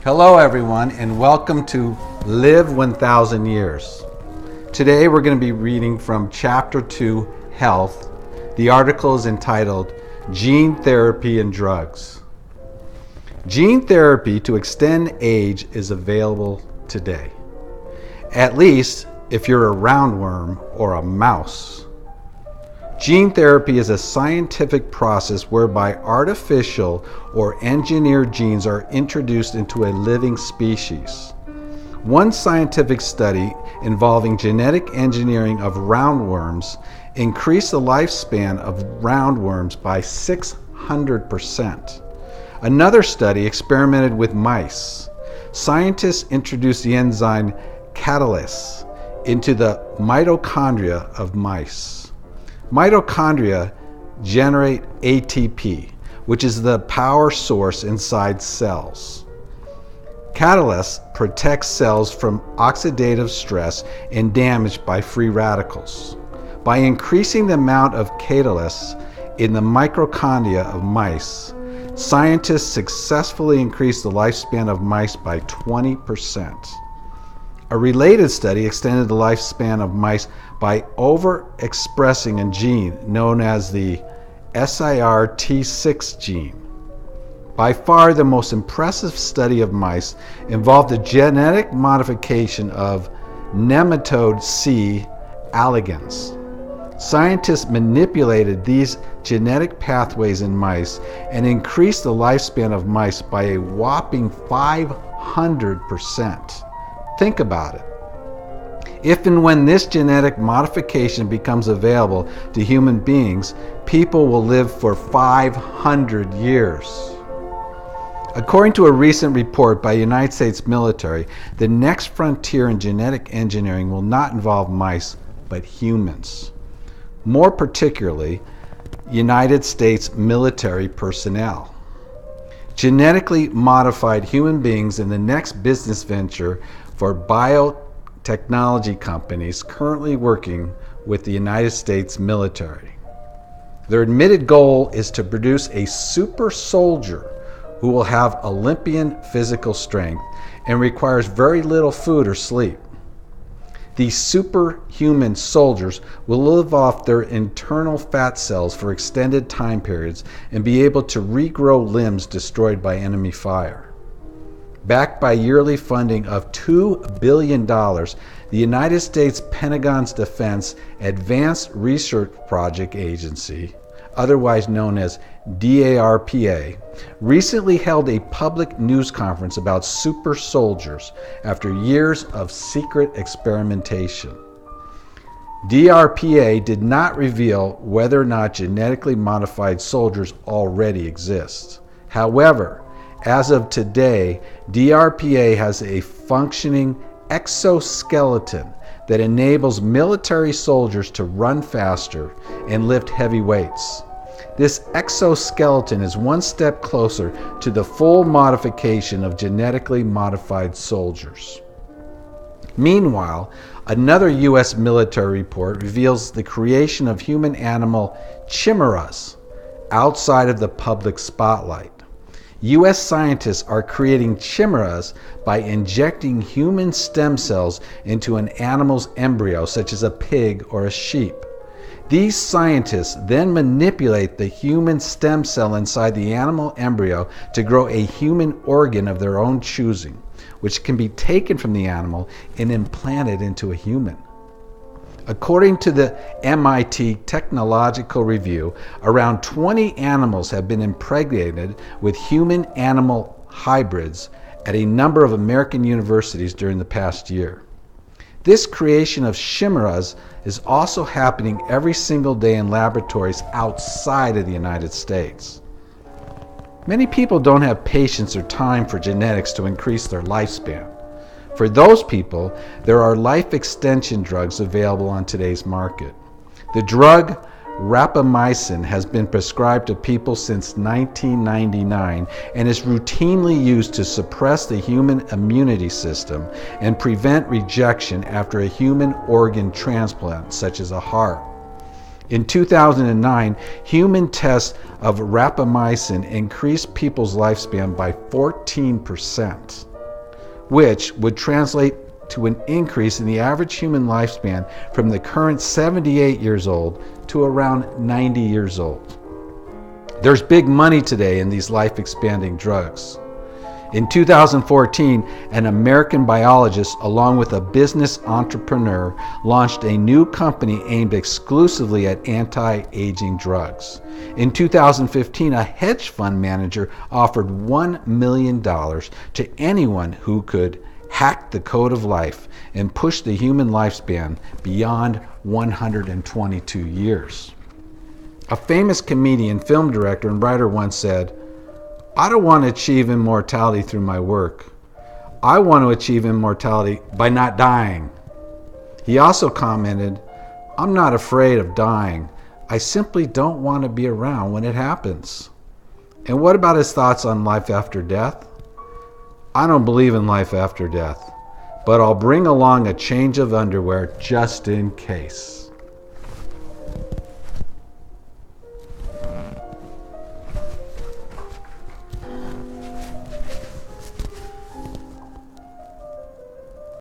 Hello everyone, and welcome to Live 1000 Years. Today we're going to be reading from Chapter 2, Health. The article is entitled Gene Therapy and Drugs. Gene therapy to extend age is available today, at least if you're a roundworm or a mouse. Gene therapy is a scientific process whereby artificial or engineered genes are introduced into a living species. One scientific study involving genetic engineering of roundworms increased the lifespan of roundworms by 600%. Another study experimented with mice. Scientists introduced the enzyme catalase into the mitochondria of mice. Mitochondria generate ATP, which is the power source inside cells. Catalase protects cells from oxidative stress and damage by free radicals. By increasing the amount of catalase in the mitochondria of mice, scientists successfully increased the lifespan of mice by 20%. A related study extended the lifespan of mice by overexpressing a gene known as the SIRT6 gene. By far the most impressive study of mice involved the genetic modification of nematode C. elegans. Scientists manipulated these genetic pathways in mice and increased the lifespan of mice by a whopping 500%. Think about it. If and when this genetic modification becomes available to human beings, people will live for 500 years. According to a recent report by the United States military, the next frontier in genetic engineering will not involve mice, but humans. More particularly, United States military personnel. Genetically modified human beings in the next business venture for biotechnology companies currently working with the United States military. Their admitted goal is to produce a super soldier who will have Olympian physical strength and requires very little food or sleep. These superhuman soldiers will live off their internal fat cells for extended time periods and be able to regrow limbs destroyed by enemy fire. Backed by yearly funding of $2 billion, the United States Pentagon's Defense Advanced Research Project Agency, otherwise known as DARPA, recently held a public news conference about super soldiers after years of secret experimentation. DARPA did not reveal whether or not genetically modified soldiers already exist. However, as of today, DARPA has a functioning exoskeleton that enables military soldiers to run faster and lift heavy weights. This exoskeleton is one step closer to the full modification of genetically modified soldiers. Meanwhile, another U.S. military report reveals the creation of human-animal chimeras outside of the public spotlight. U.S. scientists are creating chimeras by injecting human stem cells into an animal's embryo, such as a pig or a sheep. These scientists then manipulate the human stem cell inside the animal embryo to grow a human organ of their own choosing, which can be taken from the animal and implanted into a human. According to the MIT Technological Review, around 20 animals have been impregnated with human-animal hybrids at a number of American universities during the past year. This creation of chimeras is also happening every single day in laboratories outside of the United States. Many people don't have patience or time for genetics to increase their lifespan. For those people, there are life extension drugs available on today's market. The drug rapamycin has been prescribed to people since 1999 and is routinely used to suppress the human immunity system and prevent rejection after a human organ transplant, such as a heart. In 2009, human tests of rapamycin increased people's lifespan by 14%. which would translate to an increase in the average human lifespan from the current 78 years old to around 90 years old. There's big money today in these life-expanding drugs. In 2014, an American biologist, along with a business entrepreneur, launched a new company aimed exclusively at anti-aging drugs. In 2015, a hedge fund manager offered $1 million to anyone who could hack the code of life and push the human lifespan beyond 122 years. A famous comedian, film director, and writer once said, "I don't want to achieve immortality through my work. I want to achieve immortality by not dying." He also commented, "I'm not afraid of dying. I simply don't want to be around when it happens." And what about his thoughts on life after death? "I don't believe in life after death, but I'll bring along a change of underwear just in case."